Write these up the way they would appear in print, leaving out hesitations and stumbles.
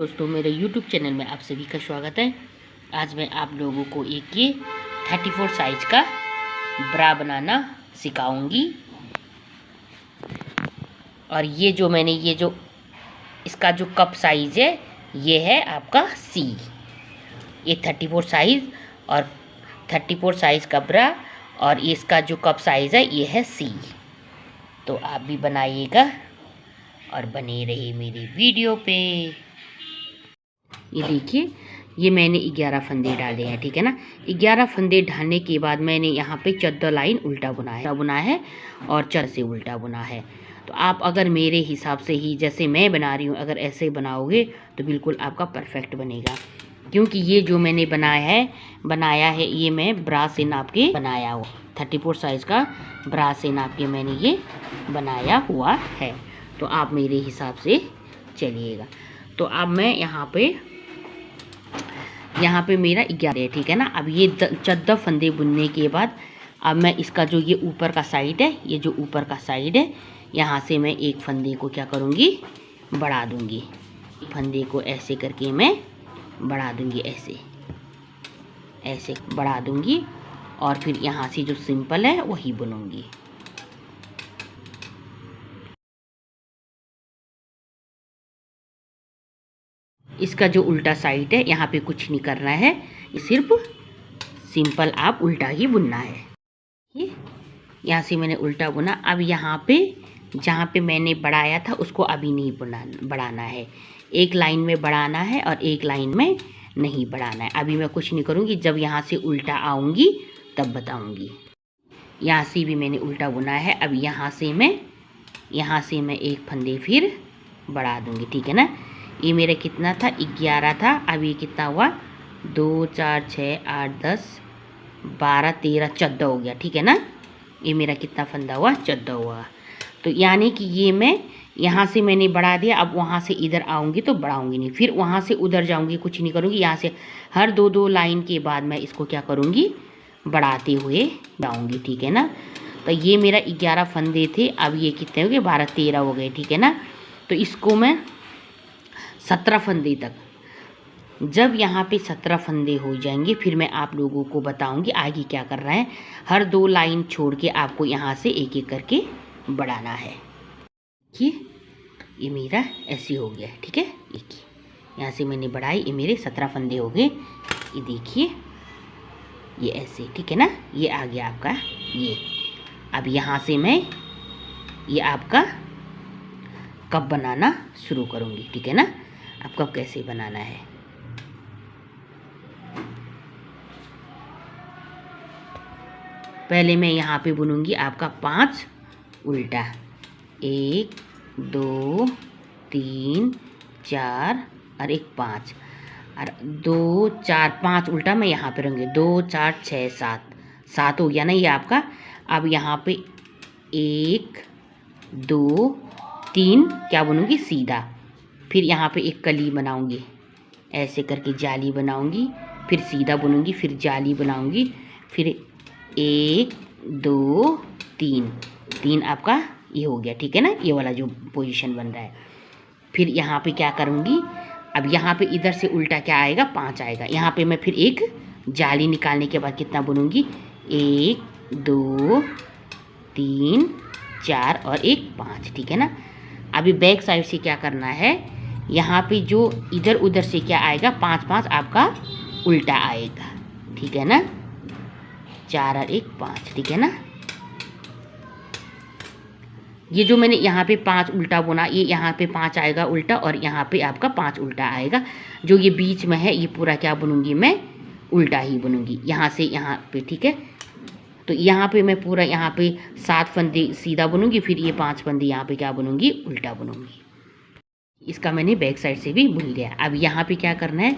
दोस्तों, मेरे YouTube channel में आप सभी का स्वागत है। आज मैं आप लोगों को एक ये 34 साइज का ब्रा बनाना सिखाऊंगी। और ये जो मैंने इसका जो कप साइज है ये है आपका C। ये 34 साइज और 34 साइज का ब्रा और इसका जो कप साइज है ये है C। तो आप भी बनाइएगा और बने रहिए मेरी वीडियो पे। ये देखिए, ये मैंने 11 फंदे डाले हैं, ठीक है ना। 11 फंदे डालने के बाद मैंने यहाँ पे 14 लाइन उल्टा बुना है और 4 से उल्टा बुना है। तो आप अगर मेरे हिसाब से ही जैसे मैं बना रही हूँ अगर ऐसे बनाओगे तो बिल्कुल आपका परफेक्ट बनेगा। क्योंकि ये जो मैंने बनाया है ये मैं ब्रा से नाप के बनाया हुआ 34 साइज़ का ब्रा से नाप के मैंने ये बनाया हुआ है। तो आप मेरे हिसाब से चलिएगा। तो अब मैं यहाँ पे मेरा 11 है, ठीक है ना। अब ये 14 फंदे बुनने के बाद अब मैं इसका जो ये ऊपर का साइड है, ये जो ऊपर का साइड है यहाँ से मैं एक फंदे को क्या करूँगी, बढ़ा दूँगी। फंदे को ऐसे करके मैं बढ़ा दूँगी, ऐसे बढ़ा दूँगी और फिर यहाँ से जो सिंपल है वही बुनूँगी। इसका जो उल्टा साइड है यहाँ पे कुछ नहीं करना है, सिर्फ सिंपल आप उल्टा ही बुनना है। ये यहाँ से मैंने उल्टा बुना। अब यहाँ पे जहाँ पे मैंने बढ़ाया था उसको अभी नहीं बढ़ाना है। एक लाइन में बढ़ाना है और एक लाइन में नहीं बढ़ाना है। अभी मैं कुछ नहीं करूँगी, जब यहाँ से उल्टा आऊँगी तब बताऊँगी। यहाँ से भी मैंने उल्टा बुना है। अब यहाँ से मैं एक फंदे फिर बढ़ा दूँगी, ठीक है ना। ये मेरा कितना था, 11 था। अब ये कितना हुआ, 2 4 6 8 10 12 13 14 हो गया, ठीक है ना। ये मेरा कितना फंदा हुआ, 14 हुआ। तो यानी कि ये मैं यहाँ से मैंने बढ़ा दिया। अब वहाँ से इधर आऊँगी तो बढ़ाऊँगी नहीं, फिर वहाँ से उधर जाऊँगी, कुछ नहीं करूँगी। यहाँ से हर 2 लाइन के बाद मैं इसको क्या करूँगी, बढ़ाते हुए जाऊँगी, ठीक है ना। तो ये मेरा 11 फंदे थे। अब ये कितने हो गए, 12 13 हो गए, ठीक है ना। तो इसको मैं 17 फंदे तक, जब यहाँ पे 17 फंदे हो जाएंगे फिर मैं आप लोगों को बताऊंगी आगे क्या करना है। हर 2 लाइन छोड़ के आपको यहाँ से एक एक करके बढ़ाना है। ये मेरा ऐसे हो गया, ठीक है। यहाँ से मैंने बढ़ाई, ये मेरे 17 फंदे हो गए। ये देखिए, ये ऐसे, ठीक है ना। ये आ गया आपका ये। अब यहाँ से मैं ये आपका कप बनाना शुरू करूँगी, ठीक है ना। अब कप कैसे बनाना है, पहले मैं यहाँ पे बुनूंगी आपका 5 उल्टा, 1 2 3 4 और एक 5 और 2 4 5 उल्टा मैं यहाँ पे रहूँगी। 2 4 6 7 हो गया ना ये आपका। अब यहाँ पे 1 2 3 क्या बुनूंगी, सीधा। फिर यहाँ पे एक कली बनाऊंगी, ऐसे करके जाली बनाऊंगी, फिर सीधा बुनूंगी, फिर जाली बनाऊंगी, फिर 1 2 3 आपका ये हो गया, ठीक है ना। ये वाला जो पोजीशन बन रहा है। फिर यहाँ पे क्या करूँगी, अब यहाँ पे इधर से उल्टा क्या आएगा, 5 आएगा। यहाँ पे मैं फिर एक जाली निकालने के बाद कितना बुनूंगी, 1 2 3 4 और एक 5, ठीक है ना। अभी बैक साइड से क्या करना है, यहाँ पे जो इधर उधर से क्या आएगा, 5 5 आपका उल्टा आएगा, ठीक है ना। 4 और एक 5, ठीक है ना। ये जो मैंने यहाँ पे 5 उल्टा बुना, ये यहाँ पे 5 आएगा उल्टा और यहाँ पे आपका 5 उल्टा आएगा। जो ये बीच में है ये पूरा क्या बुनूंगी, मैं उल्टा ही बुनूंगी यहाँ से यहाँ पे, ठीक है। तो यहाँ पे मैं पूरा यहाँ पे 7 फंदे सीधा बुनूंगी, फिर ये 5 फंदे यहाँ पे क्या बुनूंगी, उल्टा बुनूंगी। इसका मैंने बैक साइड से भी बुन लिया। अब यहाँ पे क्या करना है,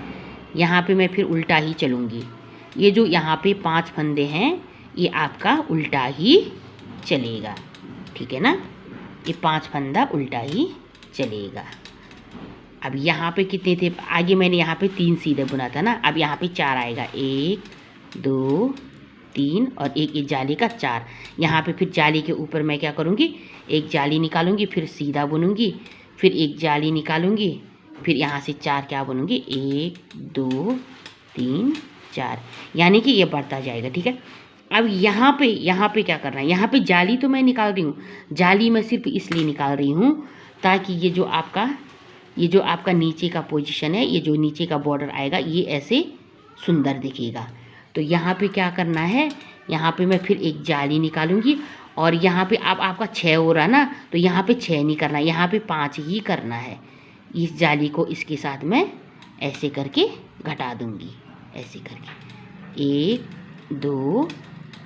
यहाँ पे मैं फिर उल्टा ही चलूँगी। ये जो यहाँ पे 5 फंदे हैं ये आपका उल्टा ही चलेगा, ठीक है ना। ये 5 फंदा उल्टा ही चलेगा। अब यहाँ पे कितने थे, आगे मैंने यहाँ पे 3 सीधे बुना था ना। अब यहाँ पे 4 आएगा, 1 2 3 और एक जाली का 4। यहाँ पे फिर जाली के ऊपर मैं क्या करूँगी, एक जाली निकालूंगी, फिर सीधा बुनूंगी, फिर एक जाली निकालूंगी, फिर यहाँ से 4 क्या बुनूंगी, 1 2 3 4, यानी कि ये बढ़ता जाएगा। ठीक है, अब यहाँ पे क्या करना है, यहाँ पे जाली तो मैं निकाल रही हूँ, जाली मैं सिर्फ इसलिए निकाल रही हूँ ताकि ये जो आपका नीचे का पोजीशन है, ये जो नीचे का बॉर्डर आएगा, ये ऐसे सुंदर दिखेगा। तो यहाँ पे क्या करना है, यहाँ पे मैं फिर एक जाली निकालूंगी और यहाँ पे अब आपका 6 हो रहा ना, तो यहाँ पे 6 नहीं करना, यहाँ पे 5 ही करना है। इस जाली को इसके साथ मैं ऐसे करके घटा दूंगी, ऐसे करके 1 2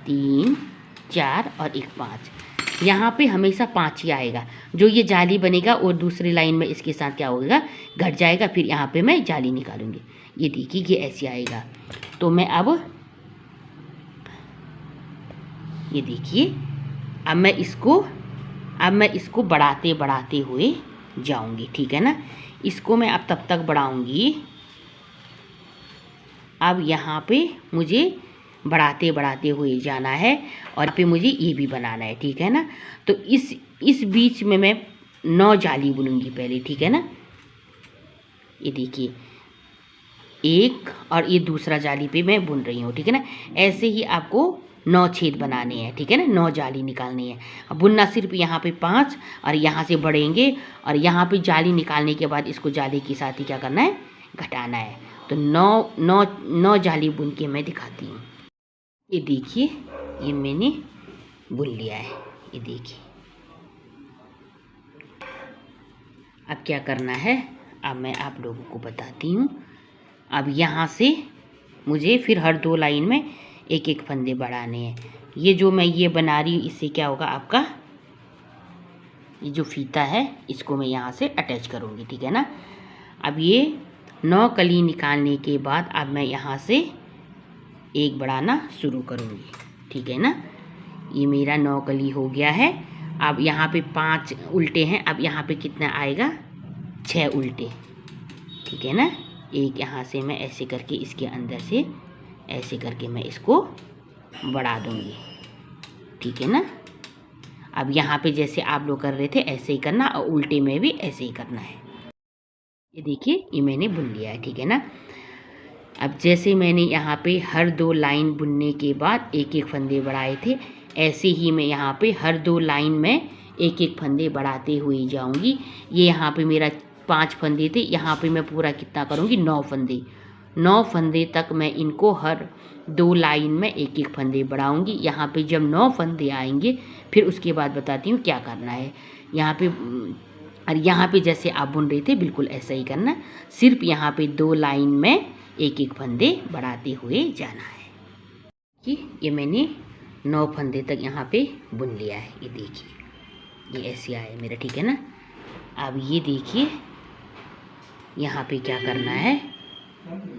3 4 और एक 5। यहाँ पे हमेशा 5 ही आएगा। जो ये जाली बनेगा और दूसरी लाइन में इसके साथ क्या होगा, घट जाएगा। फिर यहाँ पे मैं जाली निकालूंगी, ये देखिए ये ऐसे आएगा। तो मैं अब ये देखिए, अब मैं इसको बढ़ाते हुए जाऊंगी। ठीक है ना, इसको मैं अब तब तक बढ़ाऊंगी। अब यहाँ पे मुझे बढ़ाते हुए जाना है और पे मुझे ये भी बनाना है। ठीक है ना, तो इस बीच में मैं 9 जाली बुनूंगी पहले। ठीक है ना, ये देखिए एक और ये दूसरा जाली पे मैं बुन रही हूँ। ठीक है ना, ऐसे ही आपको 9 छेद बनाने हैं। ठीक है ना, 9 जाली निकालनी है। अब बुनना सिर्फ यहाँ पे 5 और यहाँ से बढ़ेंगे और यहाँ पे जाली निकालने के बाद इसको जाली के साथ ही क्या करना है, घटाना है। तो 9 जाली बुन के मैं दिखाती हूँ। ये देखिए, ये मैंने बुन लिया है, ये देखिए। अब क्या करना है, अब मैं आप लोगों को बताती हूँ। अब यहाँ से मुझे फिर हर 2 लाइन में एक एक फंदे बढ़ाने हैं। ये जो मैं ये बना रही हूँ, इससे क्या होगा, आपका ये जो फीता है इसको मैं यहाँ से अटैच करूँगी। ठीक है ना, अब ये 9 कली निकालने के बाद अब मैं यहाँ से एक बढ़ाना शुरू करूँगी। ठीक है ना, ये मेरा 9 कली हो गया है। अब यहाँ पे 5 उल्टे हैं, अब यहाँ पे कितना आएगा, 6 उल्टे। ठीक है ना, एक यहाँ से मैं ऐसे करके इसके अंदर से ऐसे करके मैं इसको बढ़ा दूँगी। ठीक है ना, अब यहाँ पे जैसे आप लोग कर रहे थे ऐसे ही करना और उल्टे में भी ऐसे ही करना है। ये देखिए, ये मैंने बुन लिया है। ठीक है ना, अब जैसे मैंने यहाँ पे हर 2 लाइन बुनने के बाद एक एक फंदे बढ़ाए थे, ऐसे ही मैं यहाँ पे हर 2 लाइन में एक एक फंदे बढ़ाते हुए जाऊँगी। ये यहाँ पे मेरा 5 फंदे थे, यहाँ पे मैं पूरा कितना करूँगी, 9 फंदे। 9 फंदे तक मैं इनको हर 2 लाइन में एक एक फंदे बढ़ाऊँगी। यहाँ पे जब 9 फंदे आएंगे फिर उसके बाद बताती हूँ क्या करना है। यहाँ पे और यहाँ पे जैसे आप बुन रहे थे बिल्कुल ऐसा ही करना, सिर्फ यहाँ पे 2 लाइन में एक एक फंदे बढ़ाते हुए जाना है। कि ये मैंने 9 फंदे तक यहाँ पे बुन लिया है। ये देखिए, ये ऐसे आया मेरा। ठीक है ना, अब ये देखिए यहाँ पे क्या करना है,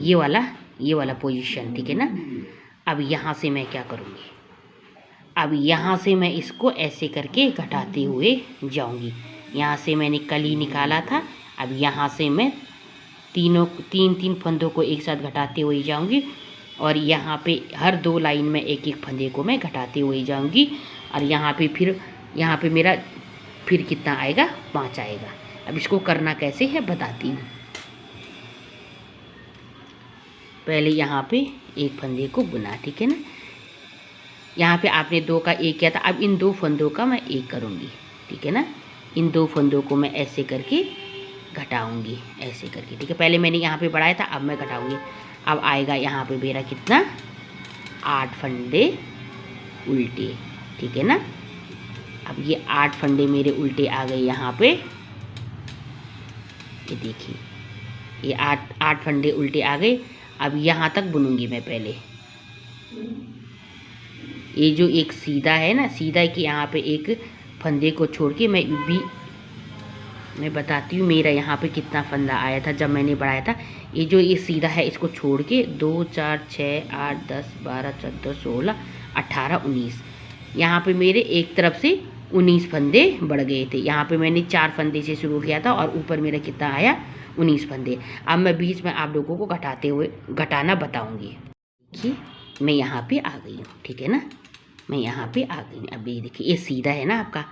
ये वाला पोजीशन। ठीक है ना, अब यहाँ से मैं क्या करूँगी, अब यहाँ से मैं इसको ऐसे करके घटाते हुए जाऊँगी। यहाँ से मैंने कली निकाला था, अब यहाँ से मैं तीन फंदों को एक साथ घटाते हुए जाऊँगी और यहाँ पे हर 2 लाइन में एक एक फंदे को मैं घटाते हुए जाऊँगी। और यहाँ पे मेरा फिर कितना आएगा, 5 आएगा। अब इसको करना कैसे है बताती हूँ। पहले यहाँ पे एक फंदे को बुना। ठीक है ना, यहाँ पे आपने 2 का 1 किया था, अब इन 2 फंदों का मैं 1 करूँगी। ठीक है ना, इन 2 फंदों को मैं ऐसे करके घटाऊंगी, ऐसे करके। ठीक है, पहले मैंने यहाँ पे बढ़ाया था, अब मैं घटाऊंगी। अब आएगा यहाँ पे मेरा कितना, 8 फंदे उल्टे। ठीक है ना, अब ये 8 फंदे मेरे उल्टे आ गए यहाँ पे। ये देखिए, ये 8 फंदे उल्टे आ गए। अब यहाँ तक बुनूंगी मैं पहले। ये जो एक सीधा है ना, सीधा कि यहाँ पे एक फंदे को छोड़ के मैं बताती हूँ मेरा यहाँ पे कितना फंदा आया था जब मैंने बढ़ाया था। ये जो ये सीधा है इसको छोड़ के 2 4 6 8 10 12 14 16 18 19, यहाँ पे मेरे एक तरफ से 19 फंदे बढ़ गए थे। यहाँ पे मैंने 4 फंदे से शुरू किया था और ऊपर मेरा कितना आया, 19 फंदे। अब मैं बीच में आप लोगों को घटाना बताऊँगी। देखिए, मैं यहाँ पे आ गई हूँ। ठीक है ना, मैं यहाँ पे आ गई। अब ये देखिए, ये सीधा है ना आपका।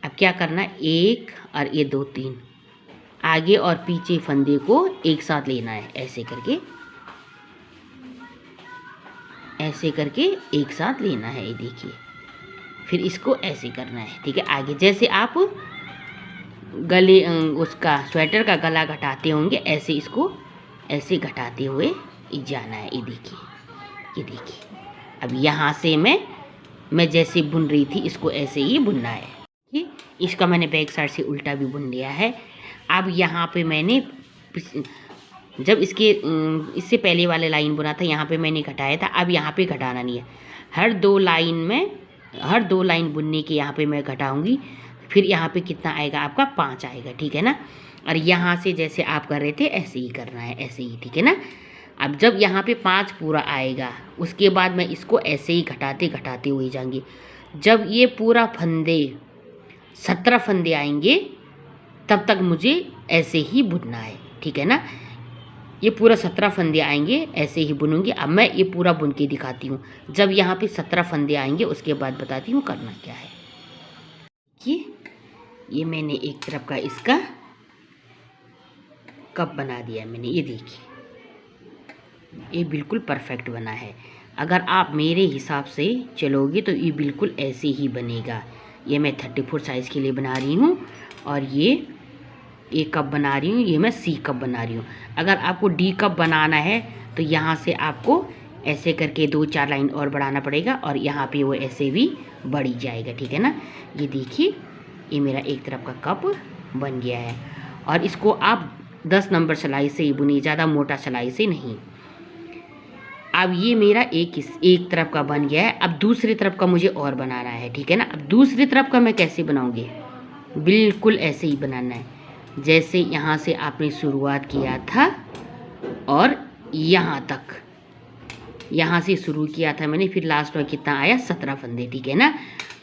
अब क्या करना, 1 और ये 2 3 आगे और पीछे फंदे को एक साथ लेना है, ऐसे करके एक साथ लेना है। ये देखिए, फिर इसको ऐसे करना है, ठीक है। आगे जैसे आप गले उसका स्वेटर का गला घटाते होंगे, ऐसे इसको ऐसे घटाते हुए जाना है। ये देखिए, अब यहाँ से मैं जैसे बुन रही थी इसको ऐसे ही बुनना है। ठीक, इसका मैंने बैक साइड से उल्टा भी बुन लिया है। अब यहाँ पे मैंने जब इससे पहले वाले लाइन बुना था, यहाँ पे मैंने घटाया था। अब यहाँ पे घटाना नहीं है, हर दो लाइन बुनने के यहाँ पे मैं घटाऊंगी। फिर यहाँ पे कितना आएगा आपका, 5 आएगा, ठीक है ना। और यहाँ से जैसे आप कर रहे थे ऐसे ही करना है, ऐसे ही, ठीक है ना। अब जब यहाँ पे 5 पूरा आएगा, उसके बाद मैं इसको ऐसे ही घटाते हुए जाएंगे। जब ये पूरा 17 फंदे आएंगे, तब तक मुझे ऐसे ही बुनना है, ठीक है ना। ये पूरा 17 फंदे आएंगे, ऐसे ही बुनूंगी। अब मैं ये पूरा बुन के दिखाती हूँ। जब यहाँ पे 17 फंदे आएंगे, उसके बाद बताती हूँ करना क्या है। ये मैंने एक तरफ का इसका कप बना दिया मैंने। ये देखिए, ये बिल्कुल परफेक्ट बना है। अगर आप मेरे हिसाब से चलोगे तो ये बिल्कुल ऐसे ही बनेगा। ये मैं 34 साइज़ के लिए बना रही हूँ, और ये कप बना रही हूँ, ये मैं सी कप बना रही हूँ। अगर आपको डी कप बनाना है तो यहाँ से आपको ऐसे करके 2-4 लाइन और बढ़ाना पड़ेगा, और यहाँ पे वो ऐसे भी बढ़ जाएगा, ठीक है ना। ये देखिए, ये मेरा एक तरफ का कप बन गया है। और इसको आप 10 नंबर सिलाई से ही बुनिए, ज़्यादा मोटा सिलाई से नहीं। अब ये मेरा एक तरफ का बन गया है। अब दूसरी तरफ का मुझे और बनाना है, ठीक है ना। अब दूसरी तरफ का मैं कैसे बनाऊंगी, बिल्कुल ऐसे ही बनाना है जैसे यहाँ से आपने शुरुआत किया था, और यहाँ तक, यहाँ से शुरू किया था मैंने। फिर लास्ट में कितना आया, 17 फंदे, ठीक है ना।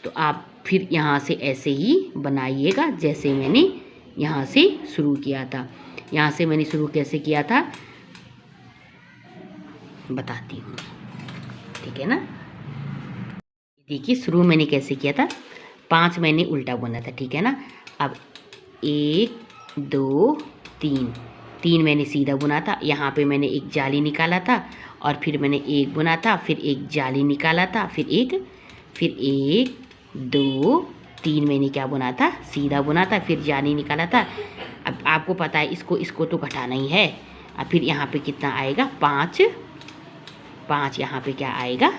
तो आप फिर यहाँ से ऐसे ही बनाइएगा जैसे मैंने यहाँ से शुरू किया था। यहाँ से मैंने शुरू कैसे किया था बताती हूँ, ठीक है ना। देखिए, शुरू मैंने कैसे किया था, 5 मैंने उल्टा बुना था, ठीक है ना। अब 1 2 3 मैंने सीधा बुना था। यहाँ पे मैंने एक जाली निकाला था, और फिर मैंने एक बुना था, फिर एक जाली निकाला था, फिर 1 2 3 मैंने क्या बुना था, सीधा बुना था, फिर जाली निकाला था। अब आपको पता है इसको तो घटाना ही है। अब फिर यहाँ पे कितना आएगा, 5 यहाँ पे क्या आएगा,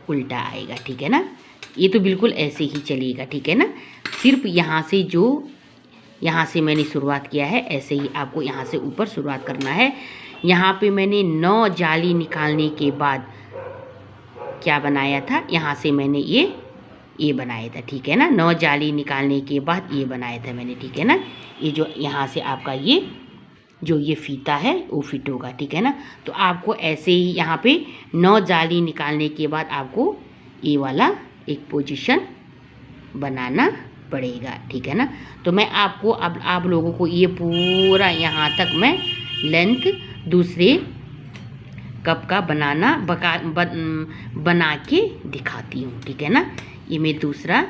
उल्टा आएगा, ठीक है ना। ये तो बिल्कुल ऐसे ही चलेगा, ठीक है ना। सिर्फ यहाँ से मैंने शुरुआत किया है, ऐसे ही आपको यहाँ से ऊपर शुरुआत करना है। यहाँ पे मैंने 9 जाली निकालने के बाद क्या बनाया था, यहाँ से मैंने ये बनाया था, ठीक है ना। 9 जाली निकालने के बाद ये बनाया था मैंने, ठीक है ना। ये जो यहाँ से आपका ये फीता है वो फिट होगा, ठीक है ना। तो आपको ऐसे ही यहाँ पे 9 जाली निकालने के बाद आपको ये वाला एक पोजीशन बनाना पड़ेगा, ठीक है ना। तो मैं आपको अब आप लोगों को ये पूरा यहाँ तक मैं लेंथ दूसरे कप का बना के दिखाती हूँ, ठीक है ना। ये मैं दूसरा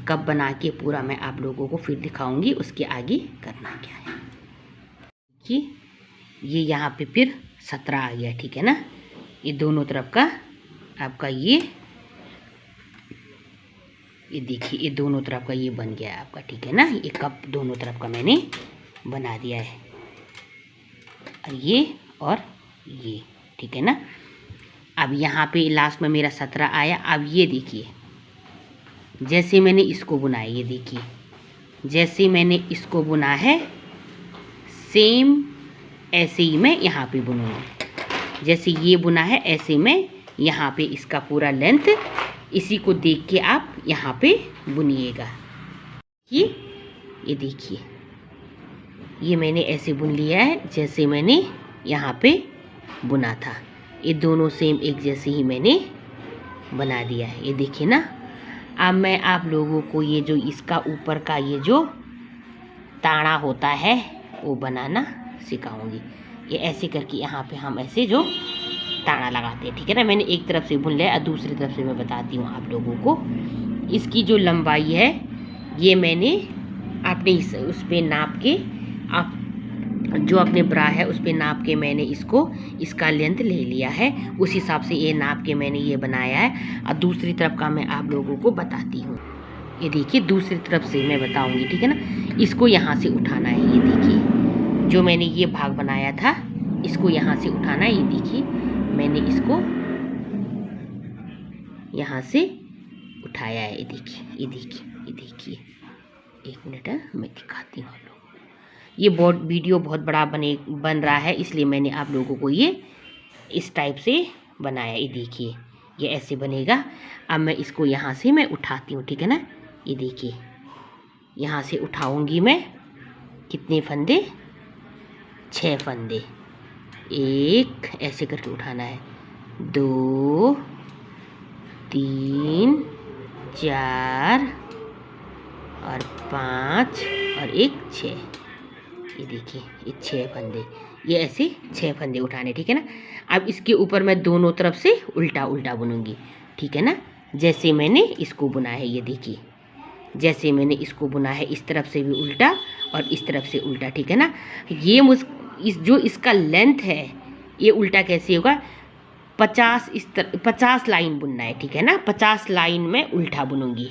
कप बना के पूरा मैं आप लोगों को फिर दिखाऊंगी, उसके आगे करना क्या है। ये यहाँ पे फिर 17 आ गया, ठीक है ना। ये दोनों तरफ का आपका ये देखिए, ये दोनों तरफ का ये बन गया आपका, ठीक है ना। ये कप दोनों तरफ का मैंने बना दिया है, और ये ठीक है ना। अब यहाँ पे लास्ट में मेरा 17 आया। अब ये देखिए, जैसे मैंने इसको बुना है, ये देखिए जैसे मैंने इसको बुना है, सेम ऐसे ही मैं यहाँ पे बुनूँगी। जैसे ये बुना है ऐसे मैं यहाँ पे इसका पूरा लेंथ, इसी को देख के आप यहाँ पे बुनिएगा। ये देखिए, ये मैंने ऐसे बुन लिया है जैसे मैंने यहाँ पे बुना था। ये दोनों सेम एक जैसे ही मैंने बना दिया है, ये देखिए ना। अब मैं आप लोगों को ये जो इसका ऊपर का ये जो ताड़ा होता है वो बनाना सिखाऊंगी। ये ऐसे करके यहाँ पे हम ऐसे जो ताड़ा लगाते हैं, ठीक है ना। मैंने एक तरफ से बुन लिया और दूसरी तरफ से मैं बताती हूँ आप लोगों को। इसकी जो लंबाई है ये मैंने आपने उस पर नाप के, आप जो अपने ब्रा है उस पर नाप के मैंने इसका लेंथ ले लिया है। उस हिसाब से ये नाप के मैंने ये बनाया है। और दूसरी तरफ का मैं आप लोगों को बताती हूँ। ये देखिए दूसरी तरफ से मैं बताऊँगी, ठीक है ना। इसको यहाँ से उठाना है, ये देखिए जो मैंने ये भाग बनाया था इसको यहाँ से उठाना है। ये देखिए मैंने इसको यहाँ से उठाया है। ये देखिए, ये देखिए, ये देखिए, एक मिनट है मैं दिखाती हूँ आप लोगों को। ये वीडियो बहुत बड़ा बन रहा है, इसलिए मैंने आप लोगों को ये इस टाइप से बनाया। ये देखिए ये ऐसे बनेगा। अब मैं इसको यहाँ से मैं उठाती हूँ, ठीक है ना। ये देखिए यहाँ से उठाऊंगी मैं, कितने फंदे, 6 फंदे। एक ऐसे करके उठाना है, 2 3 4 और 5 और एक 6। ये देखिए ये 6 फंदे, ये ऐसे 6 फंदे उठाने, ठीक है ना। अब इसके ऊपर मैं दोनों तरफ से उल्टा उल्टा बुनूंगी, ठीक है ना। जैसे मैंने इसको बुना है, ये देखिए जैसे मैंने इसको बुना है, इस तरफ से भी उल्टा और इस तरफ से उल्टा, ठीक है ना। ये जो इसका लेंथ है ये उल्टा कैसे होगा, 50 लाइन बुनना है, ठीक है ना। 50 लाइन में उल्टा बुनूंगी।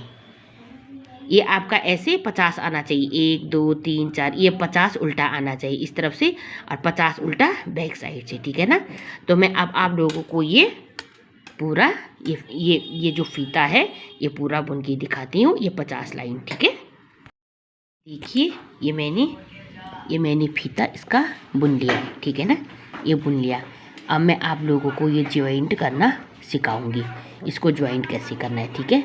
ये आपका ऐसे 50 आना चाहिए, 1 2 3 4, ये 50 उल्टा आना चाहिए इस तरफ से और 50 उल्टा बैक साइड से, ठीक है ना। तो मैं अब आप लोगों को ये पूरा ये जो फीता है ये पूरा बुन के दिखाती हूँ। ये 50 लाइन, ठीक है। देखिए ये मैंने फीता इसका बुन लिया है, ठीक है ना। ये बुन लिया। अब मैं आप लोगों को ये ज्वाइंट करना सिखाऊंगी। इसको ज्वाइंट कैसे करना है, ठीक है।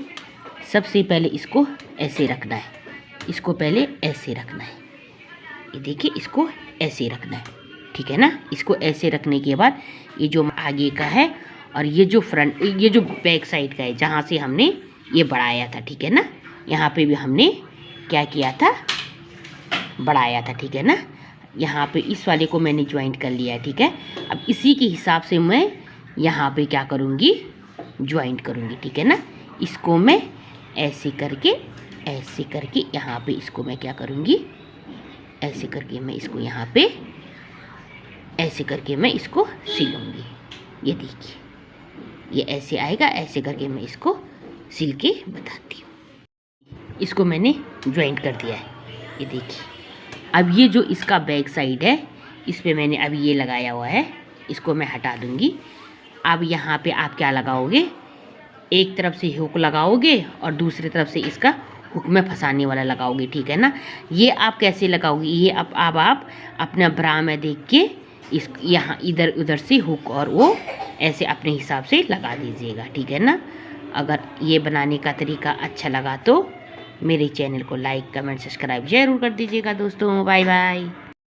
सबसे पहले इसको ऐसे रखना है, इसको पहले ऐसे रखना है। ये देखिए इसको ऐसे रखना है, ठीक है ना। इसको ऐसे रखने के बाद ये जो आगे का है और ये जो फ्रंट, ये जो बैक साइड का है जहाँ से हमने ये बढ़ाया था, ठीक है ना। यहाँ पे भी हमने क्या किया था, बढ़ाया था, ठीक है ना। यहाँ पे इस वाले को मैंने ज्वाइंट कर लिया है, ठीक है। अब इसी के हिसाब से मैं यहाँ पे क्या करूँगी, ज्वाइंट करूँगी, ठीक है ना। इसको मैं ऐसे करके यहाँ पे इसको मैं क्या करूँगी, ऐसे करके मैं इसको यहाँ पे ऐसे करके मैं इसको सिलूँगी। ये देखिए ये ऐसे आएगा, ऐसे करके मैं इसको सिल के बताती हूँ। इसको मैंने ज्वाइंट कर दिया है, ये देखिए। अब ये जो इसका बैक साइड है इस पे मैंने अभी ये लगाया हुआ है, इसको मैं हटा दूँगी। अब यहाँ पे आप क्या लगाओगे, एक तरफ से हुक लगाओगे और दूसरी तरफ से इसका हुक में फंसाने वाला लगाओगे, ठीक है ना। ये आप कैसे लगाओगे, ये अब आप अपना ब्रा में देख के इस यहाँ इधर उधर से हुक और वो ऐसे अपने हिसाब से लगा दीजिएगा, ठीक है ना। अगर ये बनाने का तरीका अच्छा लगा तो मेरे चैनल को लाइक कमेंट सब्सक्राइब ज़रूर कर दीजिएगा दोस्तों। Bye bye.